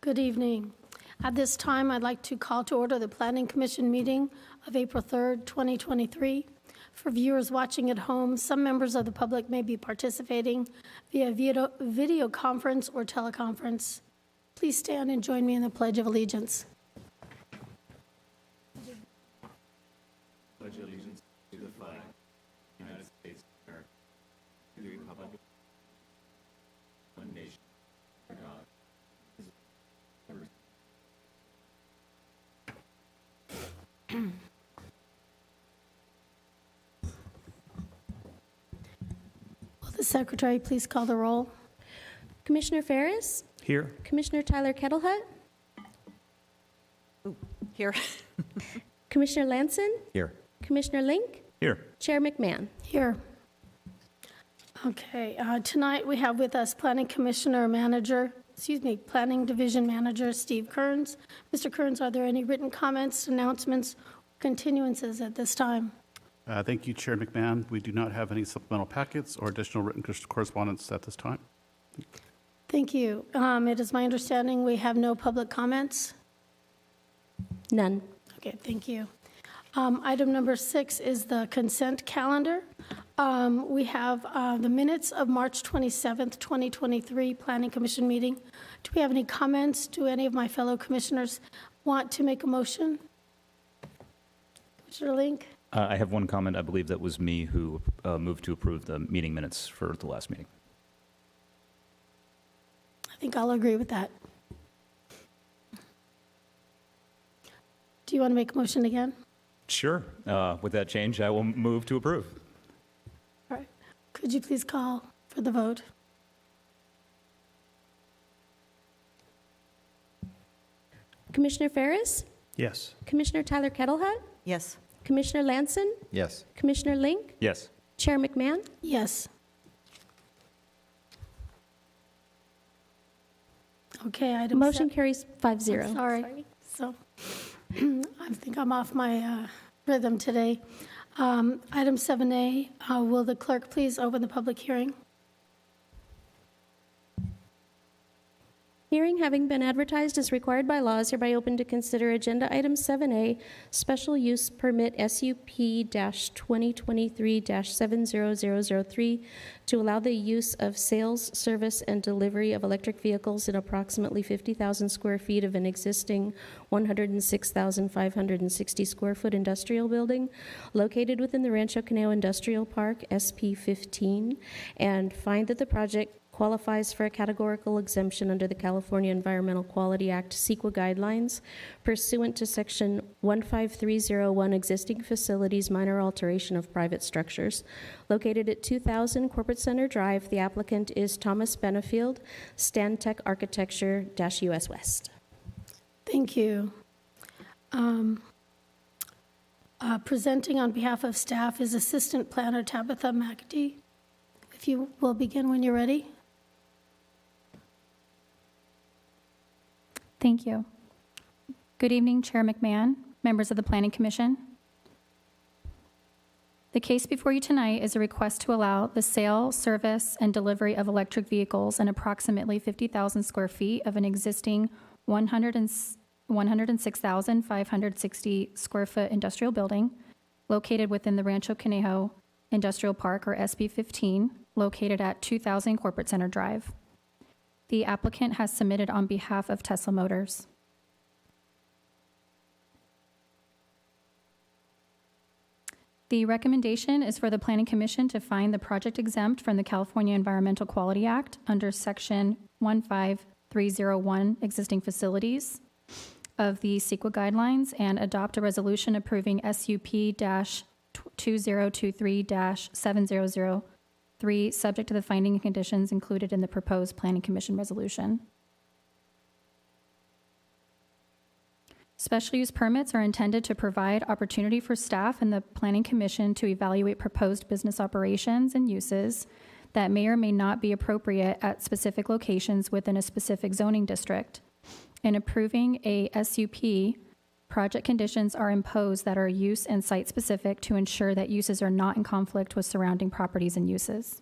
Good evening. At this time, I'd like to call to order the Planning Commission meeting of April 3rd, 2023. For viewers watching at home, some members of the public may be participating via video conference or teleconference. Please stand and join me in the Pledge of Allegiance. Pledge allegiance to the flag of the United States of America, to the republic of one nation, under God. Will the secretary please call the roll? Commissioner Ferris? Here. Commissioner Tyler Kettlehut? Here. Commissioner Lanson? Here. Commissioner Link? Here. Chair McMahon? Here. Okay, tonight we have with us Planning Division Manager Steve Kearns. Mr. Kearns, are there any written comments, announcements, continuances at this time? Thank you, Chair McMahon. We do not have any supplemental packets or additional written correspondence at this time. Thank you. It is my understanding we have no public comments. None. Okay, thank you. Item number 6 is the consent calendar. We have the minutes of March 27th, 2023 Planning Commission meeting. Do we have any comments? Do any of my fellow commissioners want to make a motion? Commissioner Link? I have one comment. I believe that was me who moved to approve the meeting minutes for the last meeting. I think I'll agree with that. Do you want to make a motion again? Sure. With that change, I will move to approve. All right. Could you please call for the vote? Commissioner Ferris? Yes. Commissioner Tyler Kettlehut? Yes. Commissioner Lanson? Yes. Commissioner Link? Yes. Chair McMahon? Yes. Okay, item Motion carries 5-0. I'm sorry. So I think I'm off my rhythm today. Item 7A, will the clerk please open the public hearing? Hearing having been advertised as required by law is hereby open to consider Agenda Item 7A, Special Use Permit SUP-2023-70003 to allow the use of sales, service, and delivery of electric vehicles in approximately 50,000 square feet of an existing 106,560 square foot industrial building located within the Rancho Cuneo Industrial Park, SP 15, and find that the project qualifies for a categorical exemption under the California Environmental Quality Act CEQA guidelines pursuant to Section 15301 Existing Facilities Minor Alteration of Private Structures. Located at 2000 Corporate Center Drive, the applicant is Thomas Benefield, Stantec Architecture -US West. Thank you. Presenting on behalf of staff is Assistant Planner Tabitha McAtee. If you will begin when you're ready. Thank you. Good evening, Chair McMahon, members of the Planning Commission. The case before you tonight is a request to allow the sale, service, and delivery of electric vehicles in approximately 50,000 square feet of an existing 106,560 square foot industrial building located within the Rancho Cuneo Industrial Park, or SB 15, located at 2000 Corporate Center Drive. The applicant has submitted on behalf of Tesla Motors. The recommendation is for the Planning Commission to find the project exempt from the California Environmental Quality Act under Section 15301 Existing Facilities of the CEQA guidelines and adopt a resolution approving SUP-2023-70003, subject to the finding and conditions included in the proposed Planning Commission resolution. Special use permits are intended to provide opportunity for staff and the Planning Commission to evaluate proposed business operations and uses that may or may not be appropriate at specific locations within a specific zoning district. In approving a SUP, project conditions are imposed that are use and site-specific to ensure that uses are not in conflict with surrounding properties and uses.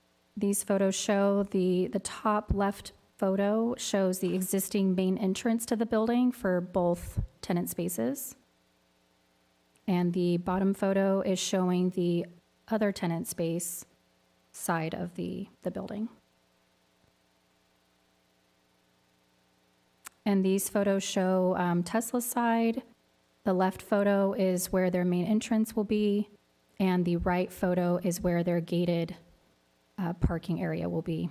These photos show the top left photo shows the existing main entrance to the building for both tenant spaces. And the bottom photo is showing the other tenant space side of the building. And these photos show Tesla's side. The left photo is where their main entrance will be, and the right photo is where their gated parking area will be.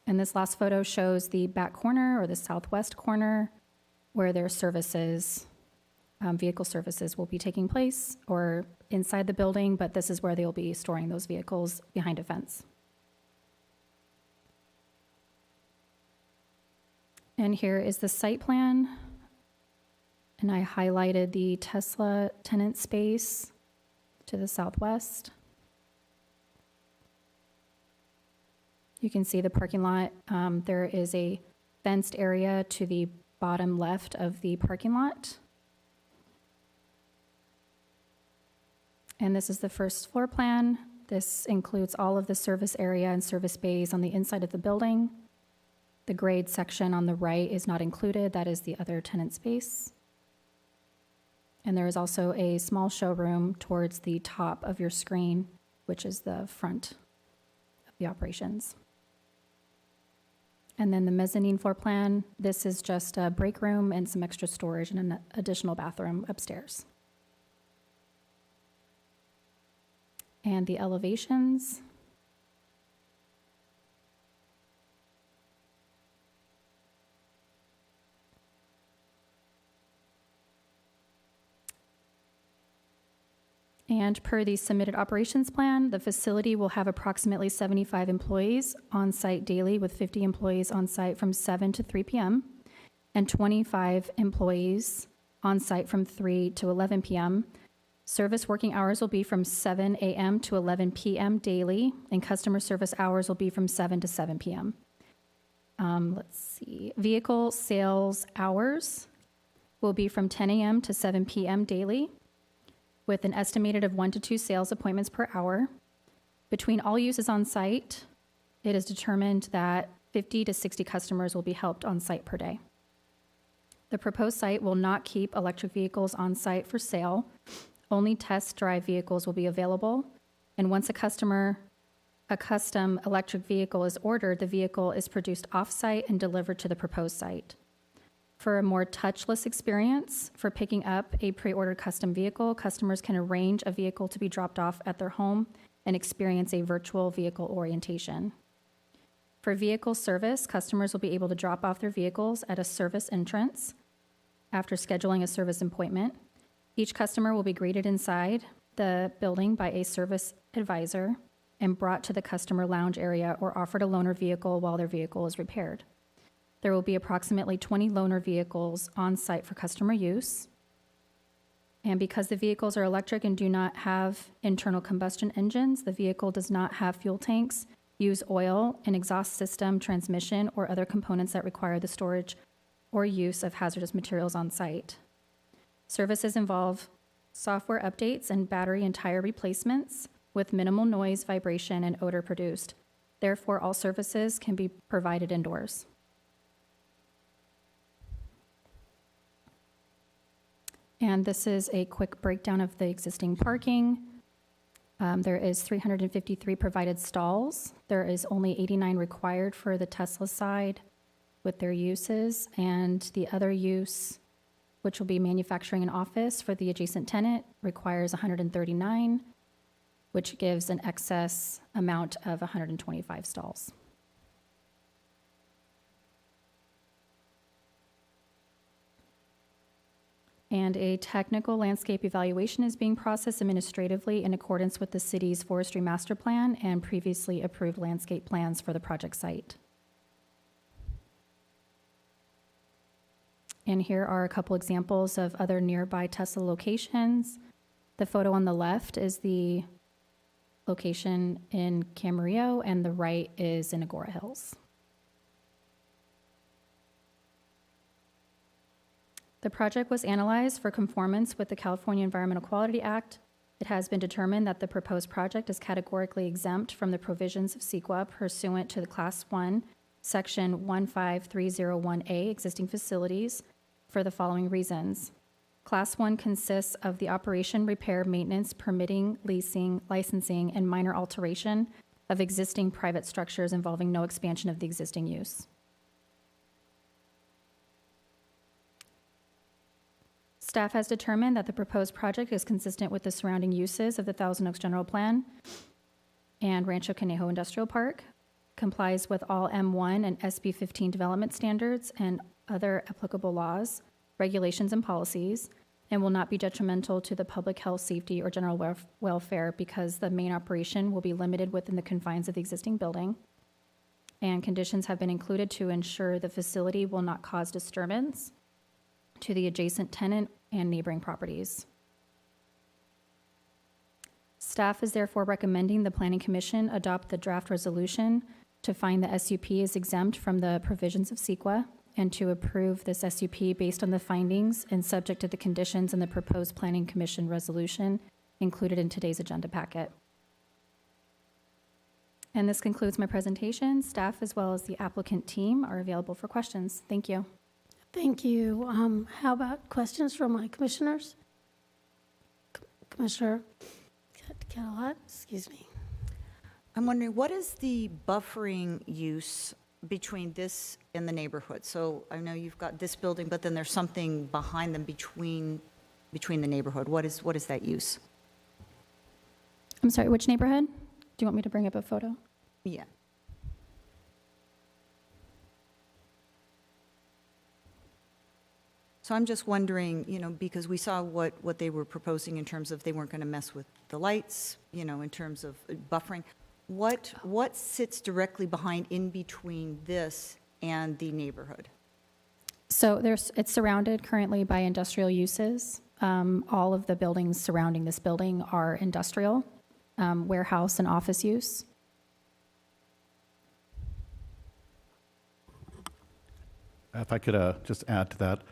And this last photo shows the back corner or the southwest corner where their services, vehicle services will be taking place, or inside the building, but this is where they'll be storing those vehicles behind a fence. And here is the site plan. And I highlighted the Tesla tenant space to the southwest. You can see the parking lot. There is a fenced area to the bottom left of the parking lot. And this is the first floor plan. This includes all of the service area and service bays on the inside of the building. The grade section on the right is not included. That is the other tenant space. And there is also a small showroom towards the top of your screen, which is the front of the operations. And then the mezzanine floor plan, this is just a break room and some extra storage and an additional bathroom upstairs. And the elevations. And per the submitted operations plan, the facility will have approximately 75 employees on site daily, with 50 employees on site from 7 to 3 p.m. and 25 employees on site from 3 to 11 p.m. Service working hours will be from 7 a.m. to 11 p.m. daily, and customer service hours will be from 7 to 7 p.m. Let's see. Vehicle sales hours will be from 10 a.m. to 7 p.m. daily, with an estimated of 1 to 2 sales appointments per hour. Between all uses on site, it is determined that 50 to 60 customers will be helped on site per day. The proposed site will not keep electric vehicles on site for sale. Only test drive vehicles will be available. And once a custom electric vehicle is ordered, the vehicle is produced off-site and delivered to the proposed site. For a more touchless experience for picking up a pre-ordered custom vehicle, customers can arrange a vehicle to be dropped off at their home and experience a virtual vehicle orientation. For vehicle service, customers will be able to drop off their vehicles at a service entrance after scheduling a service appointment. Each customer will be greeted inside the building by a service advisor and brought to the customer lounge area or offered a loaner vehicle while their vehicle is repaired. There will be approximately 20 loaner vehicles on site for customer use. And because the vehicles are electric and do not have internal combustion engines, the vehicle does not have fuel tanks, use oil, an exhaust system, transmission, or other components that require the storage or use of hazardous materials on site. Services involve software updates and battery and tire replacements with minimal noise, vibration, and odor produced. Therefore, all services can be provided indoors. And this is a quick breakdown of the existing parking. There is 353 provided stalls. There is only 89 required for the Tesla side with their uses, and the other use, which will be manufacturing and office for the adjacent tenant, requires 139, which gives an excess amount of 125 stalls. And a technical landscape evaluation is being processed administratively in accordance with the city's forestry master plan and previously approved landscape plans for the project site. And here are a couple examples of other nearby Tesla locations. The photo on the left is the location in Camarillo, and the right is in Agora Hills. The project was analyzed for conformance with the California Environmental Quality Act It has been determined that the proposed project is categorically exempt from the provisions of CEQA pursuant to the Class 1, Section 15301A, existing facilities, for the following reasons. Class 1 consists of the operation, repair, maintenance, permitting, leasing, licensing, and minor alteration of existing private structures involving no expansion of the existing use. Staff has determined that the proposed project is consistent with the surrounding uses of the Thousand Oaks General Plan and Rancho Conejo Industrial Park, complies with all M1 and SB 15 development standards and other applicable laws, regulations, and policies, and will not be detrimental to the public health, safety, or general welfare because the main operation will be limited within the confines of the existing building. And conditions have been included to ensure the facility will not cause disturbance to the adjacent tenant and neighboring properties. Staff is therefore recommending the Planning Commission adopt the draft resolution to find the SUP is exempt from the provisions of CEQA and to approve this SUP based on the findings and subject to the conditions in the proposed Planning Commission resolution included in today's agenda packet. And this concludes my presentation. Staff as well as the applicant team are available for questions. Thank you. Thank you. How about questions from my commissioners? Commissioner Catalat, excuse me. I'm wondering, what is the buffering use between this and the neighborhood? So I know you've got this building, but then there's something behind them between the neighborhood. What is that use? I'm sorry, which neighborhood? Do you want me to bring up a photo? Yeah. So I'm just wondering, because we saw what they were proposing in terms of they weren't going to mess with the lights, in terms of buffering. What sits directly behind in between this and the neighborhood? So it's surrounded currently by industrial uses. All of the buildings surrounding this building are industrial, warehouse and office use. If I could just add to that,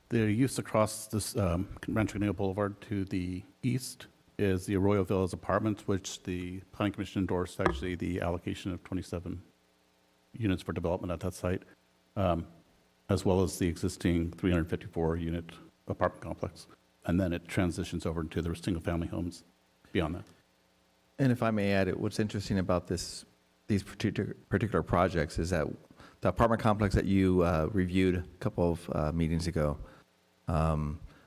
the use across this Rancho Conejo Boulevard to the east is the Arroyo Villas Apartments, which the Planning Commission endorsed actually the allocation of 27 units for development at that site, as well as the existing 354-unit apartment complex. And then it transitions over into the single-family homes beyond that. And if I may add, what's interesting about these particular projects is that the apartment complex that you reviewed a couple of meetings ago,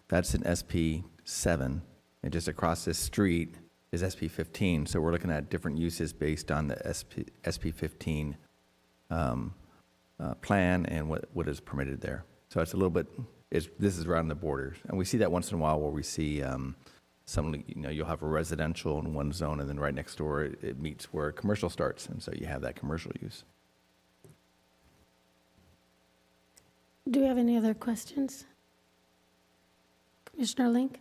that's in SP 7, and just across this street is SP 15. So we're looking at different uses based on the SP 15 plan and what is permitted there. So it's a little bit, this is around the borders, and we see that once in a while where we see you'll have a residential in one zone, and then right next door it meets where commercial starts, and so you have that commercial use. Do we have any other questions? Commissioner Link?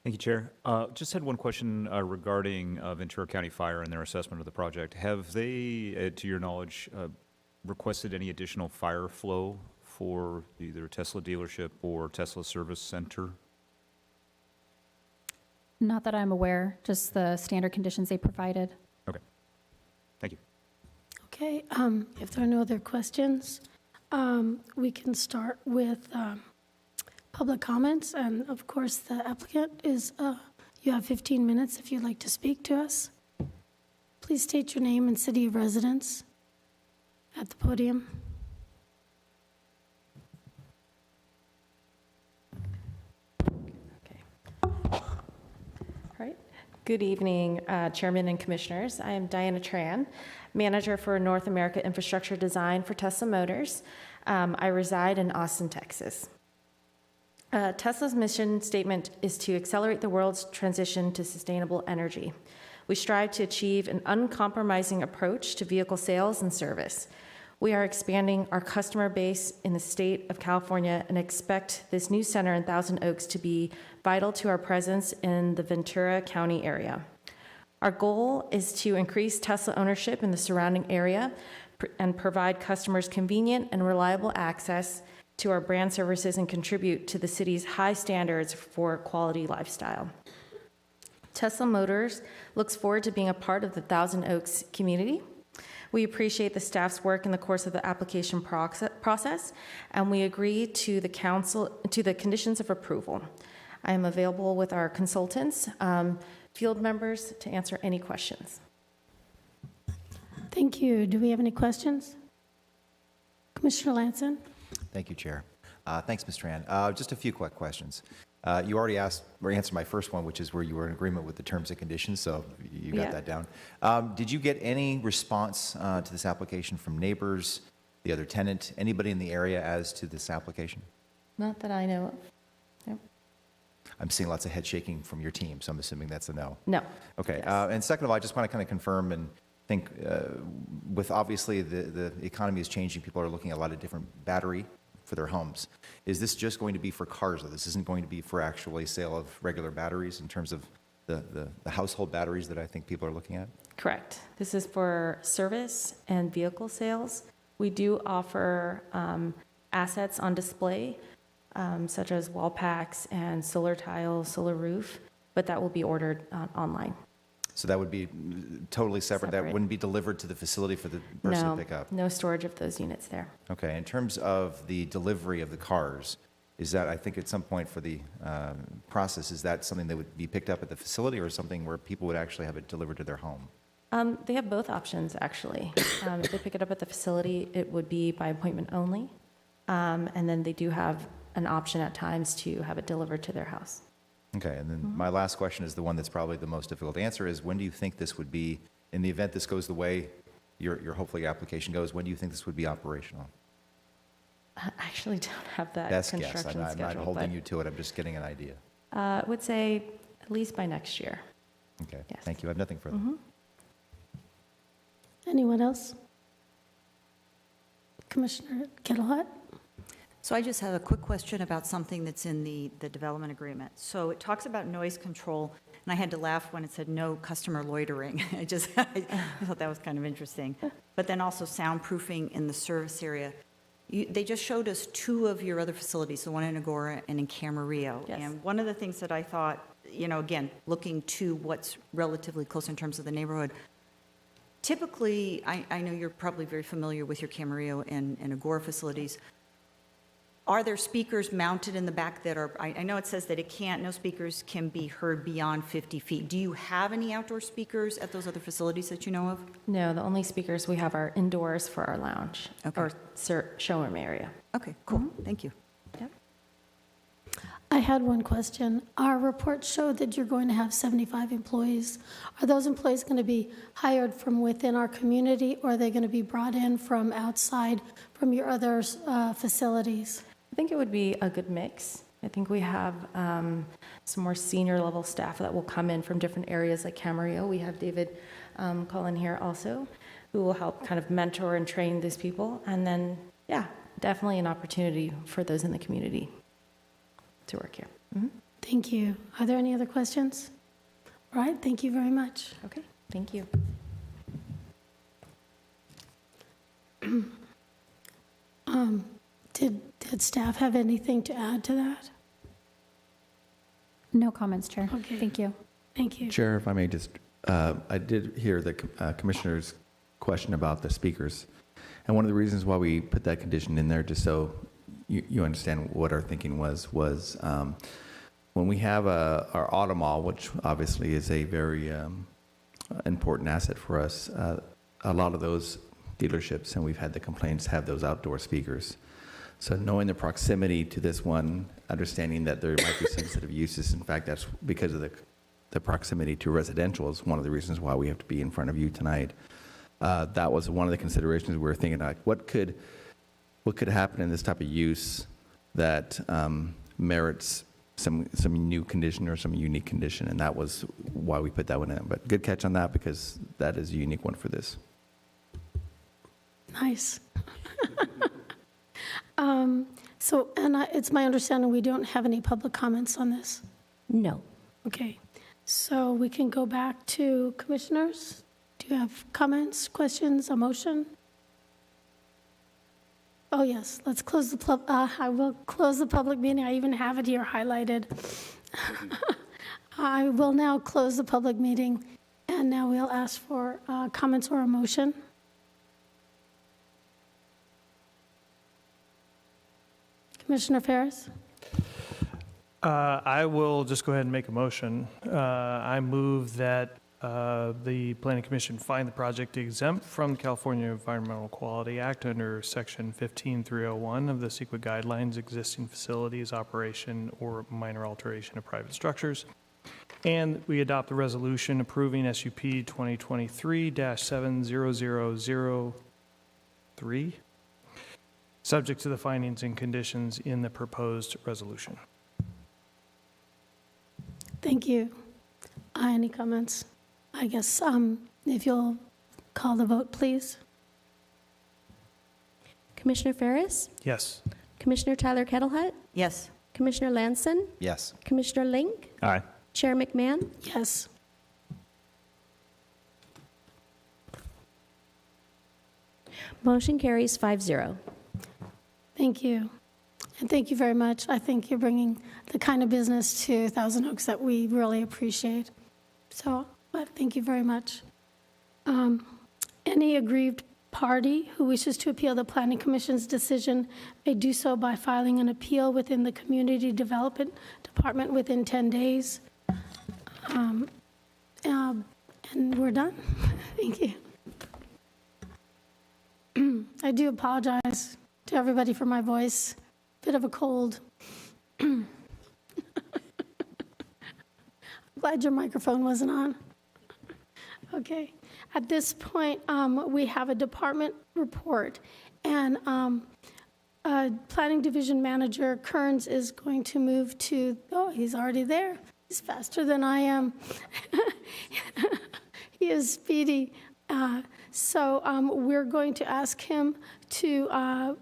Thank you, Chair. Just had one question regarding Ventura County Fire and their assessment of the project. Have they, to your knowledge, requested any additional fire flow for either Tesla dealership or Tesla service center? Not that I'm aware, just the standard conditions they provided. Okay. Thank you. Okay, if there are no other questions, we can start with public comments. And of course, the applicant is, you have 15 minutes if you'd like to speak to us. Please state your name and city of residence at the podium. All right. Good evening, Chairman and Commissioners. I am Diana Tran, Manager for North America Infrastructure Design for Tesla Motors. I reside in Austin, Texas. Tesla's mission statement is to accelerate the world's transition to sustainable energy. We strive to achieve an uncompromising approach to vehicle sales and service. We are expanding our customer base in the state of California and expect this new center in Thousand Oaks to be vital to our presence in the Ventura County area. Our goal is to increase Tesla ownership in the surrounding area and provide customers convenient and reliable access to our brand services and contribute to the city's high standards for quality lifestyle. Tesla Motors looks forward to being a part of the Thousand Oaks community. We appreciate the staff's work in the course of the application process, and we agree to the conditions of approval. I am available with our consultants, field members, to answer any questions. Thank you. Do we have any questions? Commissioner Lanson? Thank you, Chair. Thanks, Ms. Tran. Just a few quick questions. You already asked or answered my first one, which is where you were in agreement with the terms and conditions, so you got Yeah. that down. Did you get any response to this application from neighbors, the other tenant, anybody in the area as to this application? Not that I know of. No. I'm seeing lots of head shaking from your team, so I'm assuming that's a no. No. Okay. Yes. And second of all, I just want to kind of confirm and think with obviously the economy is changing, people are looking at a lot of different battery for their homes. Is this just going to be for cars, though? This isn't going to be for actually sale of regular batteries in terms of the household batteries that I think people are looking at? Correct. This is for service and vehicle sales. We do offer assets on display, such as wall packs and solar tiles, solar roof, but that will be ordered online. So that would be totally separate. That Separate. wouldn't be delivered to the facility for the person to pick up? No storage of those units there. Okay. In terms of the delivery of the cars, is that, I think at some point for the process, is that something that would be picked up at the facility or something where people would actually have it delivered to their home? They have both options, actually. If they pick it up at the facility, it would be by appointment only. And then they do have an option at times to have it delivered to their house. Okay, and then my last question is the one that's probably the most difficult to answer is when do you think this would be, in the event this goes the way your hopefully application goes, when do you think this would be operational? I actually don't have that Best guess. construction I'm schedule. not holding you to it. I'm just getting an idea. I would say at least by next year. Okay, Yes. thank you. I have nothing further. Anyone else? Commissioner Kettelhut? So I just have a quick question about something that's in the development agreement. So it talks about noise control, and I had to laugh when it said no customer loitering. I thought that was kind of interesting. But then also soundproofing in the service area. They just showed us two of your other facilities, the one in Agora and in Camarillo. Yes. And one of the things that I thought, again, looking to what's relatively close in terms of the neighborhood, typically, I know you're probably very familiar with your Camarillo and Agora facilities. Are there speakers mounted in the back that are, I know it says that no speakers can be heard beyond 50 feet. Do you have any outdoor speakers at those other facilities that you know of? No, the only speakers we have are indoors for our lounge Okay. or showroom area. Okay, cool, thank you. Yep. I had one question. Our report showed that you're going to have 75 employees. Are those employees going to be hired from within our community, or are they going to be brought in from outside, from your other facilities? I think it would be a good mix. I think we have some more senior level staff that will come in from different areas like Camarillo. We have David Cullen here also, who will help kind of mentor and train these people. And then, yeah, definitely an opportunity for those in the community to work here. Thank you. Are there any other questions? All right, thank you very much. Okay, thank you. Did staff have anything to add to that? No comments, Chair. Okay. Thank you. Thank you. Chair, if I may just, I did hear the Commissioner's question about the speakers. And one of the reasons why we put that condition in there, just so you understand what our thinking was when we have our auto mall, which obviously is a very important asset for us, a lot of those dealerships, and we've had the complaints, have those outdoor speakers. So knowing the proximity to this one, understanding that there might be sensitive uses, in fact, that's because of the proximity to residential is one of the reasons why we have to be in front of you tonight. That was one of the considerations we were thinking, like, what could happen in this type of use that merits some new condition or some unique condition, and that was why we put that one in. But good catch on that, because that is a unique one for this. Nice. It's my understanding we don't have any public comments on this. No. Okay, so we can go back to commissioners. Do you have comments, questions, a motion? Oh, yes, let's close I will close the public meeting. I even have it here highlighted. I will now close the public meeting, and now we'll ask for comments or a motion. Commissioner Ferris? I will just go ahead and make a motion. I move that the Planning Commission find the project exempt from the California Environmental Quality Act under Section 15301 of the CEQA guidelines, existing facilities, operation, or minor alteration of private structures. And we adopt the resolution approving SUP 2023-70003, subject to the findings and conditions in the proposed resolution. Thank you. Any comments? I guess if you'll call the vote, please. Commissioner Ferris? Yes. Commissioner Tyler Kettlehut? Yes. Commissioner Lanson? Yes. Commissioner Link? Aye. Chair McMahon? Yes. Motion carries 5-0. Thank you. And thank you very much. I think you're bringing the kind of business to Thousand Oaks that we really appreciate. So, but thank you very much. Any aggrieved party who wishes to appeal the Planning Commission's decision may do so by filing an appeal within the Community Development Department within 10 days. And we're done. Thank you. I do apologize to everybody for my voice. Bit of a cold. Glad your microphone wasn't on. Okay. At this point, we have a department report, and Planning Division Manager Kearns is going to move to, oh, he's already there. He's faster than I am. He is speedy. So we're going to ask him to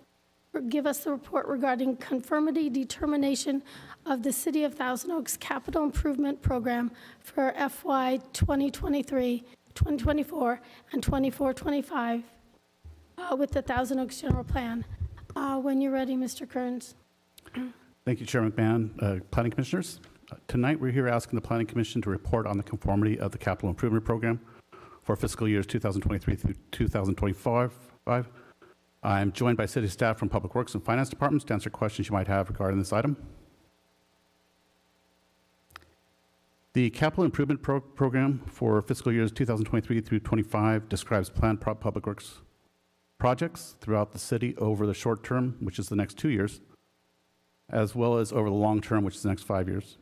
give us the report regarding conformity determination of the City of Thousand Oaks Capital Improvement Program for FY 2023, 2024, and 24-25 with the Thousand Oaks General Plan. When you're ready, Mr. Kearns. Thank you, Chair McMahon. Planning Commissioners, tonight we're here asking the Planning Commission to report on the conformity of the Capital Improvement Program for fiscal years 2023 through 2025. I'm joined by city staff from Public Works and Finance Departments to answer questions you might have regarding this item. The Capital Improvement Program for fiscal years 2023 through 25 describes planned public works projects throughout the city over the short term, which is the next 2 years, as well as over the long term, which is the next 5 years.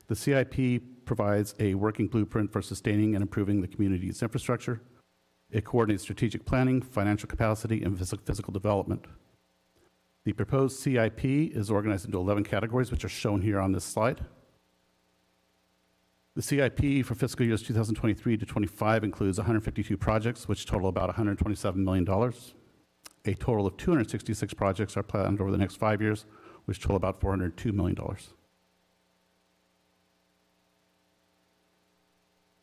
The CIP provides a working blueprint for sustaining and improving the community's infrastructure. It coordinates strategic planning, financial capacity, and physical development. The proposed CIP is organized into 11 categories, which are shown here on this slide. The CIP for fiscal years 2023 to 25 includes 152 projects, which total about $127 million. A total of 266 projects are planned over the next 5 years, which total about $402 million.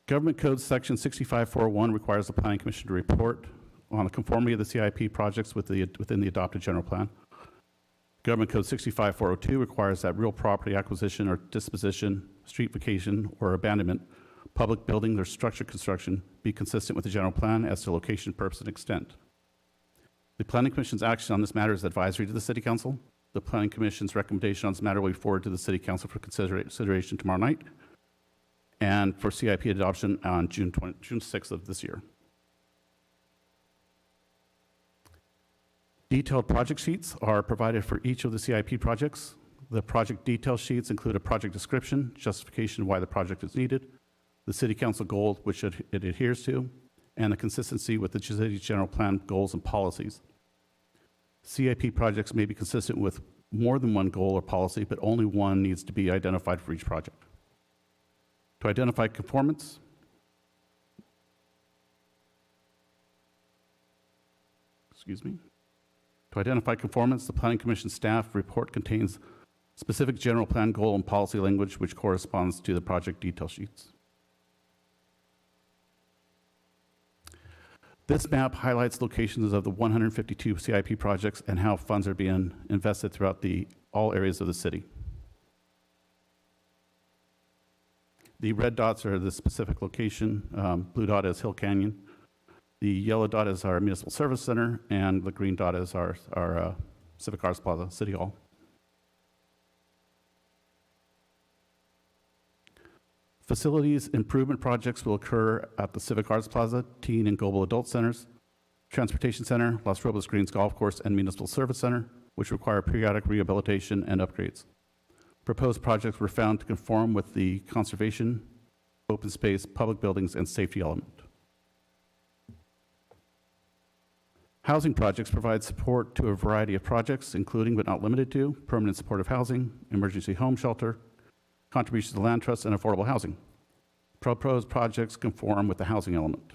Government Code Section 65401 requires the Planning Commission to report on the conformity of the CIP projects within the adopted general plan. Government Code 65402 requires that real property acquisition or disposition, street vacation, or abandonment, public building or structure construction be consistent with the general plan as to location, purpose, and extent. The Planning Commission's action on this matter is advisory to the City Council. The Planning Commission's recommendation on this matter will be forwarded to the City Council for consideration tomorrow night, and for CIP adoption on June 6th of this year. Detailed project sheets are provided for each of the CIP projects. The project detail sheets include a project description, justification why the project is needed, the City Council goal which it adheres to, and the consistency with the city's general plan goals and policies. CIP projects may be consistent with more than one goal or policy, but only one needs to be identified for each project. To identify conformance, To identify conformance, the Planning Commission staff report contains specific general plan goal and policy language which corresponds to the project detail sheets. This map highlights locations of the 152 CIP projects and how funds are being invested throughout all areas of the city. The red dots are the specific location. Blue dot is Hill Canyon. The yellow dot is our Municipal Service Center, and the green dot is our Civic Arts Plaza, City Hall. Facilities improvement projects will occur at the Civic Arts Plaza, Teen and Global Adult Centers, Transportation Center, Los Robles Greens Golf Course, and Municipal Service Center, which require periodic rehabilitation and upgrades. Proposed projects were found to conform with the conservation, open space, public buildings, and safety element. Housing projects provide support to a variety of projects, including but not limited to permanent supportive housing, emergency home shelter, contributions to land trusts, and affordable housing. Proposed projects conform with the housing element.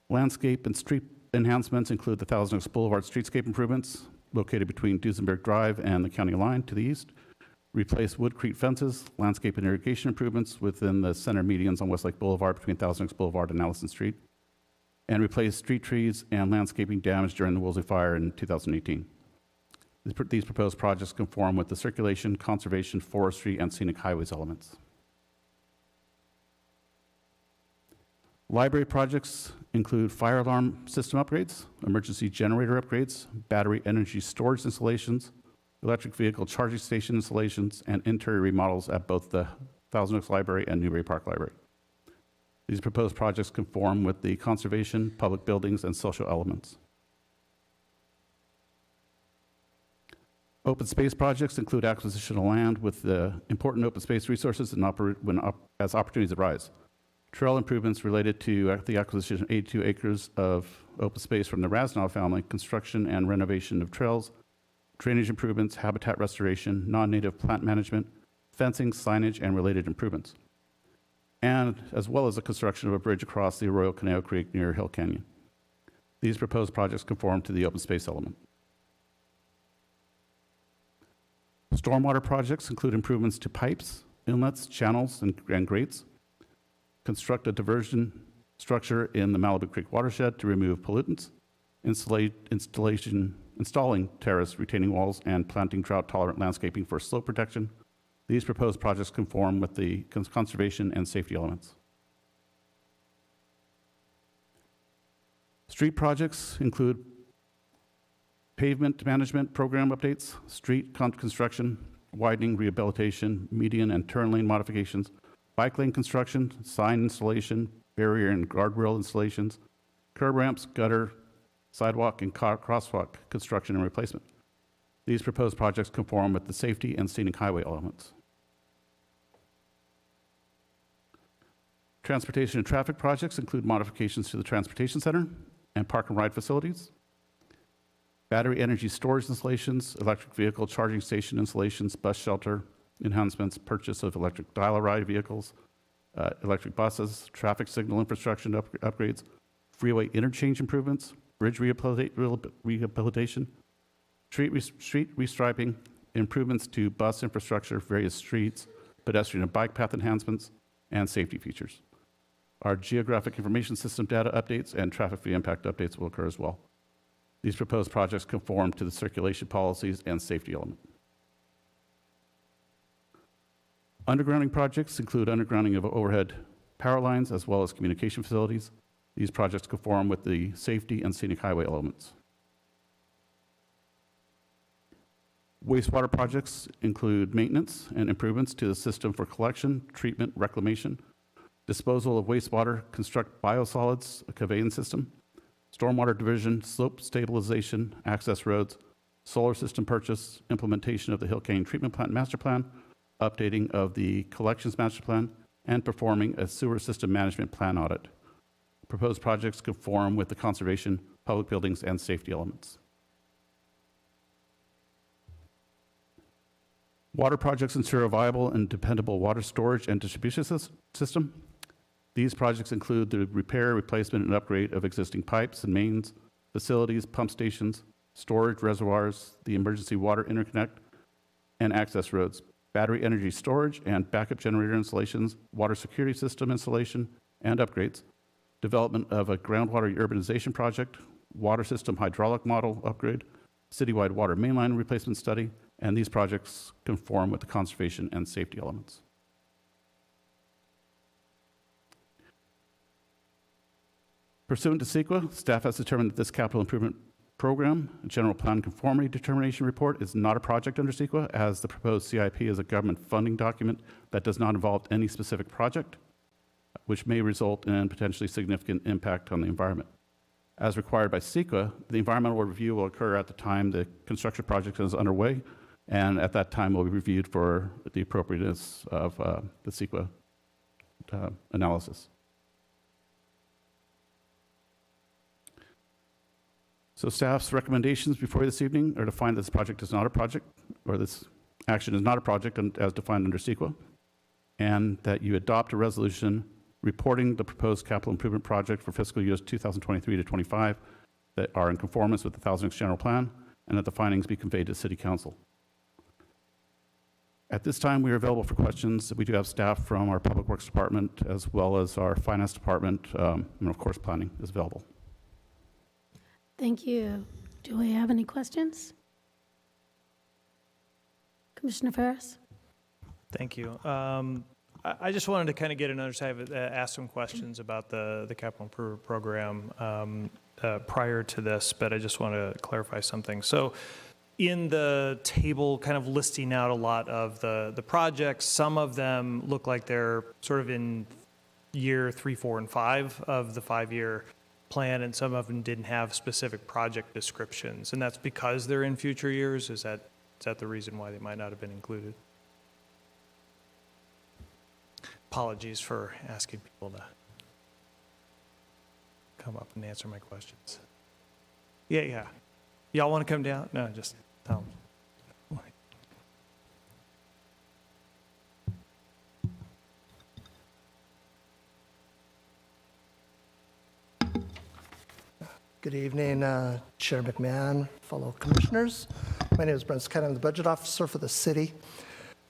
Landscape and street enhancements include the Thousand Oaks Boulevard streetscape improvements located between Duesenberg Drive and the county line to the east. Replace woodcrete fences, landscape and irrigation improvements within the center medians on Westlake Boulevard between Thousand Oaks Boulevard and Allison Street. And replace street trees and landscaping damaged during the Woolsey Fire in 2018. These proposed projects conform with the circulation, conservation, forestry, and scenic highways elements. Library projects include fire alarm system upgrades, emergency generator upgrades, battery energy storage installations, electric vehicle charging station installations, and interior remodels at both the Thousand Oaks Library and Newbury Park Library. These proposed projects conform with the conservation, public buildings, and social elements. Open space projects include acquisition of land with the important open space resources and as opportunities arise. Trail improvements related to the acquisition of 82 acres of open space from the Rasnow family, construction and renovation of trails, drainage improvements, habitat restoration, non-native plant management, fencing, signage, and related improvements, and as well as the construction of a bridge across the Arroyo Caneo Creek near Hill Canyon. These proposed projects conform to the open space element. Stormwater projects include improvements to pipes, inlets, channels, and grates. Construct a diversion structure in the Malibu Creek watershed to remove pollutants. Installing terrace retaining walls and planting drought-tolerant landscaping for slope protection. These proposed projects conform with the conservation and safety elements. Street projects include pavement management program updates, street construction, widening, rehabilitation, median and turn lane modifications, bike lane construction, sign installation, barrier and guardrail installations, curb ramps, gutter, sidewalk, and crosswalk construction and replacement. These proposed projects conform with the safety and scenic highway elements. Transportation and traffic projects include modifications to the transportation center and park and ride facilities, battery energy storage installations, electric vehicle charging station installations, bus shelter enhancements, purchase of electric dial-a-ride vehicles, electric buses, traffic signal infrastructure upgrades, freeway interchange improvements, bridge rehabilitation, street restriping, improvements to bus infrastructure, various streets, pedestrian and bike path enhancements, and safety features. Our geographic information system data updates and traffic fee impact updates will occur as well. These proposed projects conform to the circulation policies and safety element. Undergrounding projects include undergrounding of overhead power lines as well as communication facilities. These projects conform with the safety and scenic highway elements. Wastewater projects include maintenance and improvements to the system for collection, treatment, reclamation, disposal of wastewater, construct biosolids, a conveyance system, stormwater division, slope stabilization, access roads, solar system purchase, implementation of the Hill Canyon Treatment Plant Master Plan, updating of the Collections Master Plan, and performing a sewer system management plan audit. Proposed projects conform with the conservation, public buildings, and safety elements. Water projects ensure a viable and dependable water storage and distribution system. These projects include the repair, replacement, and upgrade of existing pipes and mains, facilities, pump stations, storage reservoirs, the emergency water interconnect, and access roads, battery energy storage and backup generator installations, water security system installation and upgrades, development of a groundwater urbanization project, water system hydraulic model upgrade, citywide water mainline replacement study, and these projects conform with the conservation and safety elements. Pursuant to CEQA, staff has determined that this capital improvement program, a general plan conformity determination report, is not a project under CEQA, as the proposed CIP is a government funding document that does not involve any specific project, which may result in potentially significant impact on the environment. As required by CEQA, the environmental review will occur at the time the construction project is underway, and at that time will be reviewed for the appropriateness of the CEQA analysis. So staff's recommendations before you this evening are to find that this project is not a project, or this action is not a project as defined under CEQA, and that you adopt a resolution reporting the proposed capital improvement project for fiscal years 2023 to 25 that are in conformance with the Thousand Oaks General Plan, and that the findings be conveyed to City Council. At this time, we are available for questions. We do have staff from our Public Works Department as well as our Finance Department, and of course, Planning is available. Thank you. Do we have any questions? Commissioner Ferris? Thank you. I just wanted to kind of get an understanding, ask some questions about the capital improvement program prior to this, but I just want to clarify something. So in the table kind of listing out a lot of the projects, some of them look like they're sort of in year 3, 4, and 5 of the 5-year plan, and some of them didn't have specific project descriptions, and that's because they're in future years? Is that the reason why they might not have been included? Apologies for asking people to come up and answer my questions. Yeah. Y'all want to come down? No, just tell them. Good evening, Chair McMahon, fellow commissioners. My name is Brent Scott. I'm the budget officer for the city.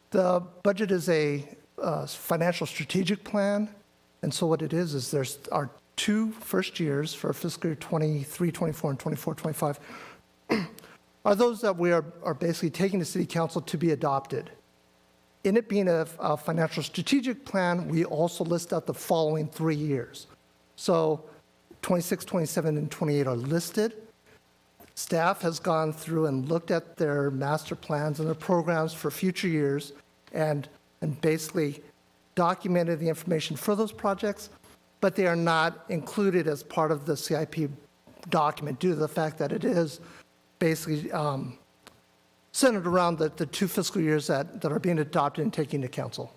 The budget is a financial strategic plan, and so what it is there's our 2 first years for fiscal year 23, 24, and 24, 25 are those that we are basically taking to City Council to be adopted. In it being a financial strategic plan, we also list out the following 3 years. So 26, 27, and 28 are listed. Staff has gone through and looked at their master plans and their programs for future years and basically documented the information for those projects, but they are not included as part of the CIP document due to the fact that it is basically centered around the 2 fiscal years that are being adopted and taken to council.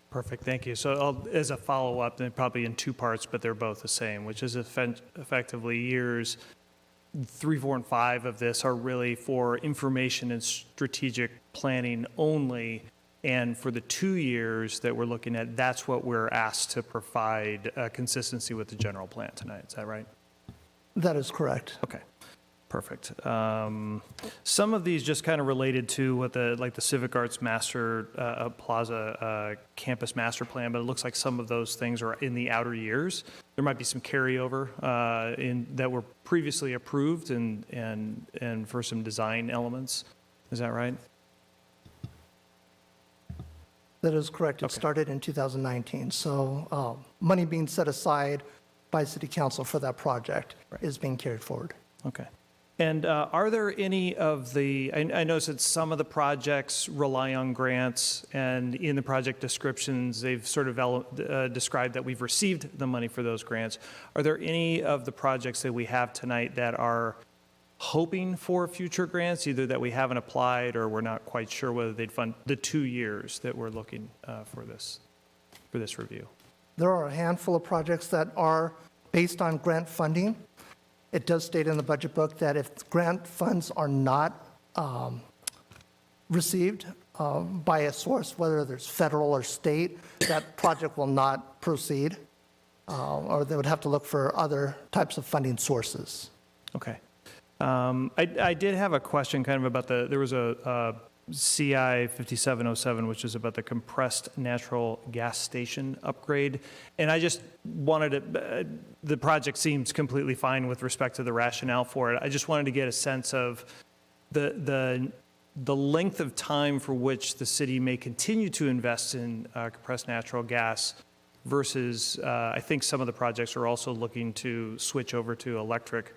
Perfect, thank you. So as a follow-up, then probably in 2 parts, but they're both the same, which is effectively years 3, 4, and 5 of this are really for information and strategic planning only. And for the 2 years that we're looking at, that's what we're asked to provide consistency with the general plan tonight. Is that right? That is correct. Okay. Perfect. Some of these just kind of related to what the Civic Arts Master Plaza Campus Master Plan, but it looks like some of those things are in the outer years. There might be some carryover that were previously approved and for some design elements. Is that right? That is correct. It Okay. started in 2019. So money being set aside by City Council for that project is being carried forward. Okay. And are there any of the, I noticed that some of the projects rely on grants, and in the project descriptions, they've sort of described that we've received the money for those grants. Are there any of the projects that we have tonight that are hoping for future grants, either that we haven't applied or we're not quite sure whether they'd fund the 2 years that we're looking for this review? There are a handful of projects that are based on grant funding. It does state in the budget book that if grant funds are not received by a source, whether there's federal or state, that project will not proceed, or they would have to look for other types of funding sources. Okay. I did have a question kind of about there was a CI 5707, which is about the compressed natural gas station upgrade. And I just wanted to, the project seems completely fine with respect to the rationale for it. I just wanted to get a sense of the the length of time for which the city may continue to invest in compressed natural gas versus, I think some of the projects are also looking to switch over to electric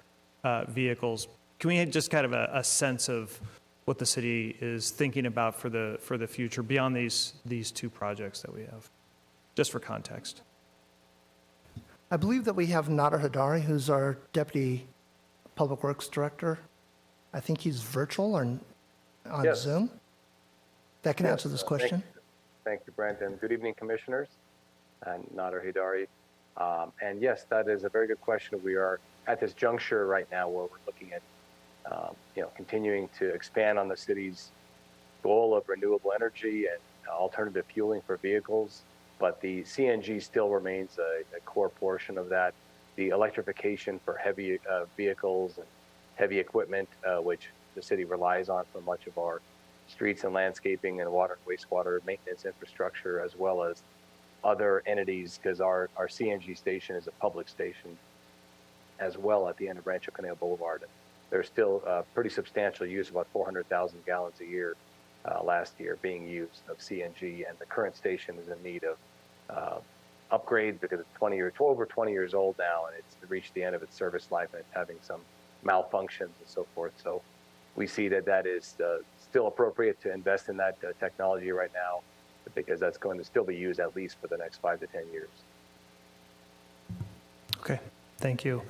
vehicles. Can we have just kind of a sense of what the city is thinking about for the future beyond these two projects that we have, just for context? I believe that we have Nader Hadari, who's our Deputy Public Works Director. I think he's virtual or on Yes. Zoom. That can Yes, answer this question. Thank you, Brandon. Good evening, Commissioners, and Nader Hidari. And yes, that is a very good question. We are at this juncture right now where we're looking at, continuing to expand on the city's goal of renewable energy and alternative fueling for vehicles. But the CNG still remains a core portion of that. The electrification for heavy vehicles and heavy equipment, which the city relies on for much of our streets and landscaping and water and wastewater maintenance infrastructure, as well as other entities, because our CNG station is a public station as well at the end of Rancho Candelo Boulevard. There's still pretty substantial use, about 400,000 gallons a year last year being used of CNG, and the current station is in need of upgrade because it's over 20 years old now, and it's reached the end of its service life and it's having some malfunctions and so forth. So we see that is still appropriate to invest in that technology right now, because that's going to still be used at least for the next 5 to 10 years. Okay, thank you.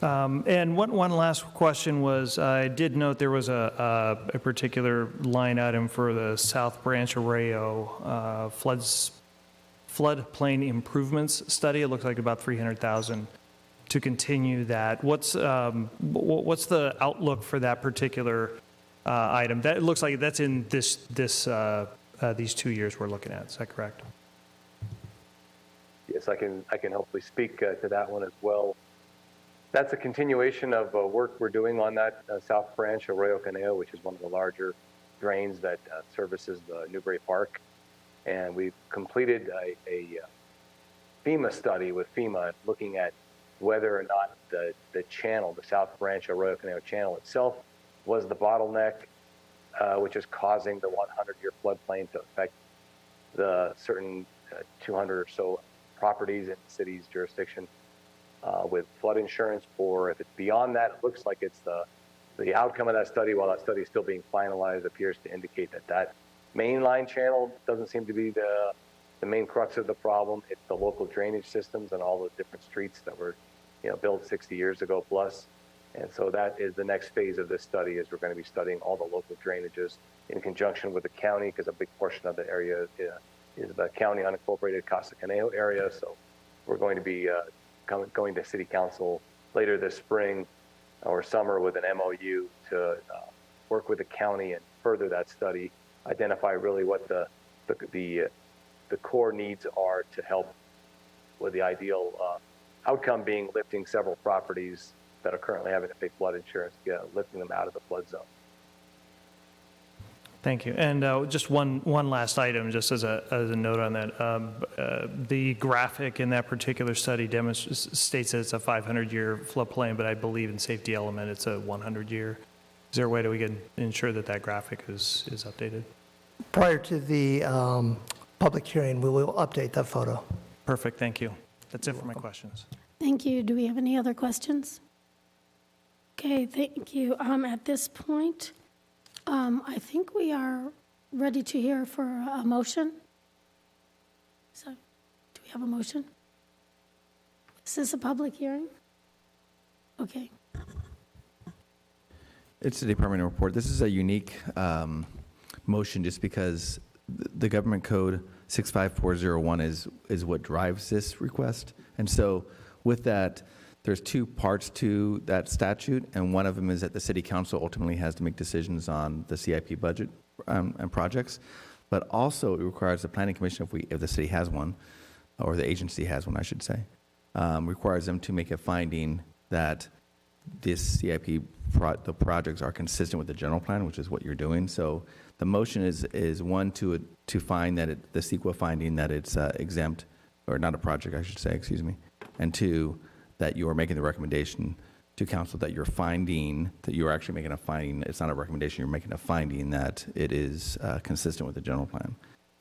And one last question was, I did note there was a particular line item for the South Branch Arroyo floodplain improvements study. It looks like about $300,000 to continue that. What's the outlook for that particular item? That, it looks like that's in these 2 years we're looking at. Is that correct? Yes, I can hopefully speak to that one as well. That's a continuation of work we're doing on that South Branch Arroyo Caneo, which is one of the larger drains that services the Newbury Park. And we've completed a FEMA study with FEMA looking at whether or not the channel, the South Branch Arroyo Caneo channel itself, was the bottleneck, which is causing the 100-year floodplain to affect the certain 200 or so properties in the city's jurisdiction with flood insurance. Or if it's beyond that, it looks like it's the outcome of that study, while that study is still being finalized, appears to indicate that mainline channel doesn't seem to be the main crux of the problem. It's the local drainage systems and all the different streets that were built 60 years ago plus. And so that is the next phase of this study, is we're going to be studying all the local drainages in conjunction with the county, because a big portion of the area is the county unincorporated Casa Conejo area. So we're going to be going to City Council later this spring or summer with an MOU to work with the county and further that study, identify really what the core needs are to help with the ideal outcome being lifting several properties that are currently having to pay flood insurance, lifting them out of the flood zone. Thank you. And just one last item, just as a note on that. The graphic in that particular study states that it's a 500-year floodplain, but I believe in safety element it's a 100-year. Is there a way that we can ensure that graphic is updated? Prior to the public hearing, we will update that photo. Perfect. Thank you. That's it for my questions. Thank you. Do we have any other questions? Okay, thank you. At this point, I think we are ready to hear for a motion. So, do we have a motion? Is this a public hearing? Okay. It's a department report. This is a unique motion just because the government code 65401 is what drives this request. And so with that, there's two parts to that statute, and one of them is that the city council ultimately has to make decisions on the CIP budget and projects, but also it requires the planning commission, if the city has one, or the agency has one, I should say, requires them to make a finding that this CIP, the projects are consistent with the general plan, which is what you're doing. So the motion is one, to find that the CEQA finding that it's exempt, or not a project, I should say, excuse me, and two, that you are making the recommendation to council that you're finding, that you're actually making a finding, it's not a recommendation, you're making a finding that it is consistent with the general plan.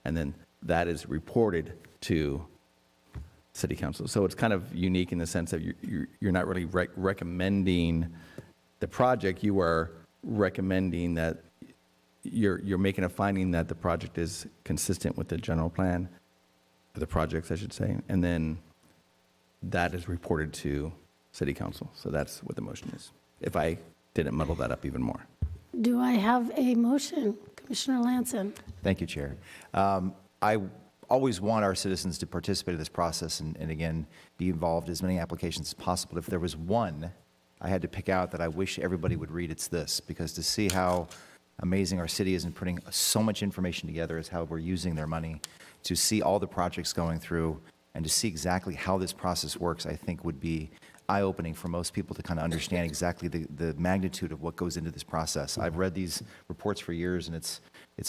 And then that is reported to city council. So it's kind of unique in the sense that you're not really recommending the project, you are recommending that you're making a finding that the project is consistent with the general plan, or the projects, I should say, and then that is reported to city council. So that's what the motion is, if I didn't muddle that up even more. Do I have a motion? Commissioner Lanson? Thank you, Chair. I always want our citizens to participate in this process and again, be involved in as many applications as possible. If there was one I had to pick out that I wish everybody would read, it's this, because to see how amazing our city is in putting so much information together as how we're using their money, to see all the projects going through, and to see exactly how this process works, I think would be eye-opening for most people to kind of understand exactly the magnitude of what goes into this process. I've read these reports for years, and it's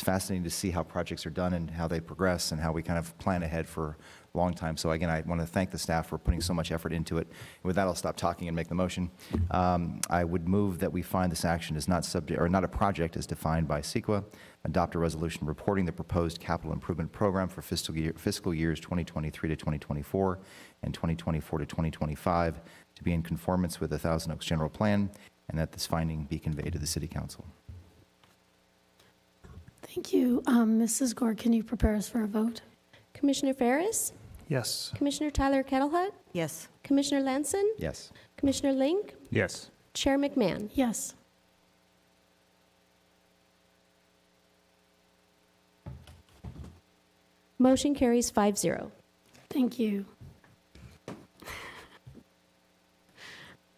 fascinating to see how projects are done and how they progress and how we kind of plan ahead for a long time. So again, I want to thank the staff for putting so much effort into it. And with that, I'll stop talking and make the motion. I would move that we find this action is not subject, or not a project as defined by CEQA, adopt a resolution reporting the proposed capital improvement program for fiscal years 2023 to 2024 and 2024 to 2025 to be in conformance with the Thousand Oaks General Plan, and that this finding be conveyed to the City Council. Thank you. Mrs. Gore, can you prepare us for a vote? Commissioner Ferris? Yes. Commissioner Tyler Kettlehut? Yes. Commissioner Lanson? Yes. Commissioner Link? Yes. Chair McMahon? Yes. Motion carries 5-0. Thank you.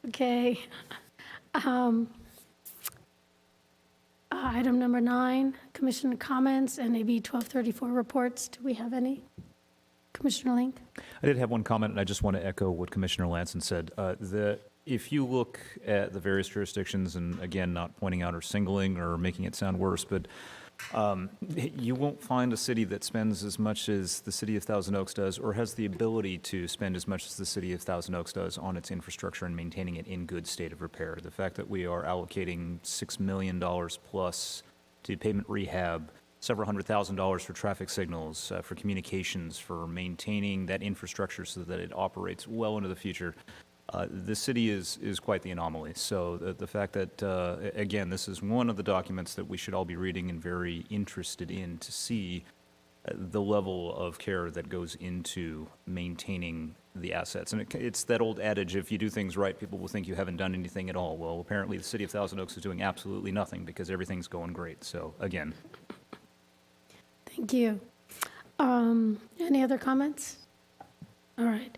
Okay. Item number 9, Commissioner comments and AB 1234 reports. Do we have any? Commissioner Link? I did have one comment, and I just want to echo what Commissioner Lanson said. If you look at the various jurisdictions, and again, not pointing out or singling or making it sound worse, but you won't find a city that spends as much as the city of Thousand Oaks does, or has the ability to spend as much as the city of Thousand Oaks does on its infrastructure and maintaining it in good state of repair. The fact that we are allocating $6 million plus to pavement rehab, several $100,000 for traffic signals, for communications, for maintaining that infrastructure so that it operates well into the future. The city is quite the anomaly. So the fact that, again, this is one of the documents that we should all be reading and very interested in to see the level of care that goes into maintaining the assets. And it's that old adage, if you do things right, people will think you haven't done anything at all. Well, apparently the city of Thousand Oaks is doing absolutely nothing because everything's going great. So, again. Thank you. Any other comments? All right.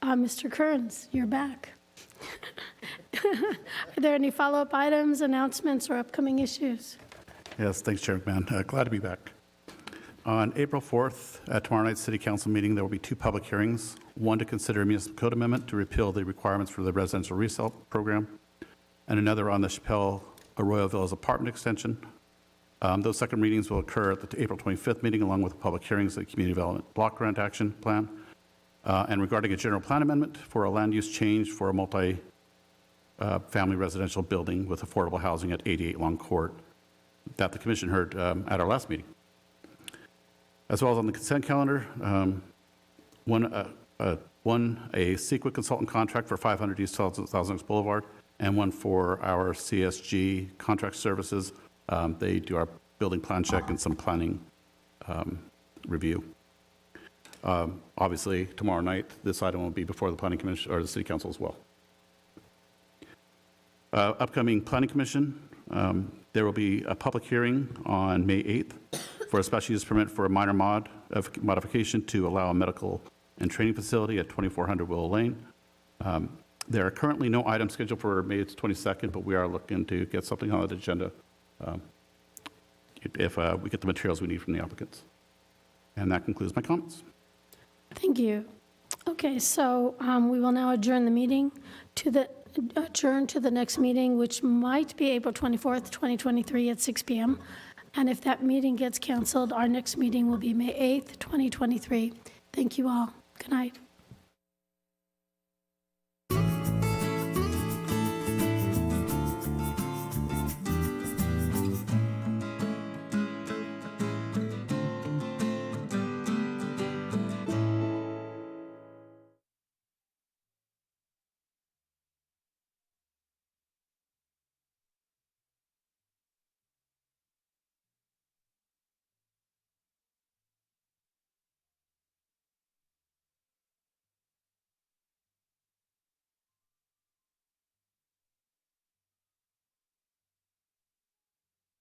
Mr. Kearns, you're back. Are there any follow-up items, announcements, or upcoming issues? Yes, thanks, Chair McMahon. Glad to be back. On April 4th, at tomorrow night's City Council meeting, there will be 2 public hearings. One to consider a municipal code amendment to repeal the requirements for the residential resale program, and another on the Chappelle Arroyo Villas apartment extension. Those second readings will occur at the April 25th meeting, along with public hearings of the Community Development Block Grant Action Plan. And regarding a general plan amendment for a land use change for a multi-family residential building with affordable housing at 88 Long Court that the Commission heard at our last meeting. As well as on the consent calendar, a CEQA consultant contract for 500 East Thousand Oaks Boulevard, and one for our CSG contract services. They do our building plan check and some planning review. Obviously, tomorrow night, this item will be before the Planning Commission or the City Council as well. Upcoming Planning Commission, there will be a public hearing on May 8th for a special use permit for a minor modification to allow a medical and training facility at 2400 Willow Lane. There are currently no items scheduled for May 22nd, but we are looking to get something on the agenda if we get the materials we need from the applicants. And that concludes my comments. Thank you. Okay, so we will now adjourn the meeting to the next meeting, which might be April 24th, 2023 at 6 p.m. And if that meeting gets canceled, our next meeting will be May 8th, 2023. Thank you all. Good night.